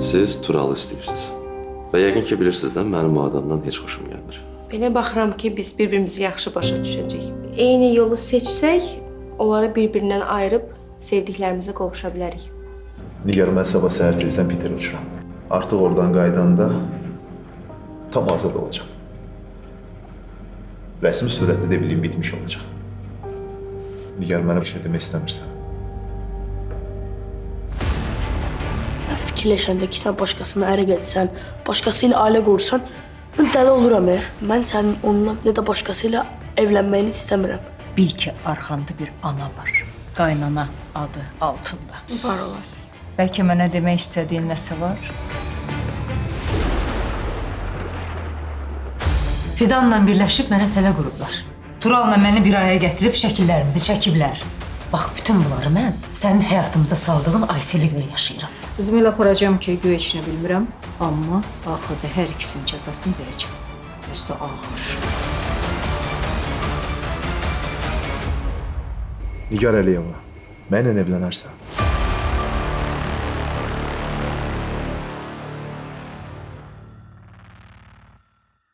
Siz Turalı istəyirsiniz. Və yəqin ki, bilirsiniz də, mənim o adamdan heç xoşum gəlmir. Belə baxıram ki, biz bir-birimizi yaxşı başa düşəcəyik. Eyni yolu seçsək, onları bir-birindən ayırıb sevdiklərimizə qovuşa bilərik. Nigar, mən sabah səhər tezdən Peterə uçuram. Artıq oradan qaydanda tam azad olacaq. Rəsmi surətdə də biliyim bitmiş olacaq. Nigar, mənə bir şey demək istəmirsən. Fikirləşəndə ki, sən başqasına ərə getsən, başqası ilə ailə qurursan, mən dəli oluram. Mən sənin onunla nə də başqası ilə evlənməyini istəmirəm. Bil ki, arxanda bir ana var. Qaynana adı altında. Var olasınız. Bəlkə mənə demək istədiyin nəsə var? Fidanla birləşib mənə tələ qurublar. Turalla məni bir araya gətirib şəkillərimizi çəkiblər. Bax, bütün bunları mən sənin həyatımıza saldığın Ayselə görə yaşayıram. Özümü elə aparacağım ki, göy içinə bilmirəm. Amma axırda hər ikisinin cəzasını verəcəm. Özdə ağır. Nigar Əliyeva, mənlə evlənərsən.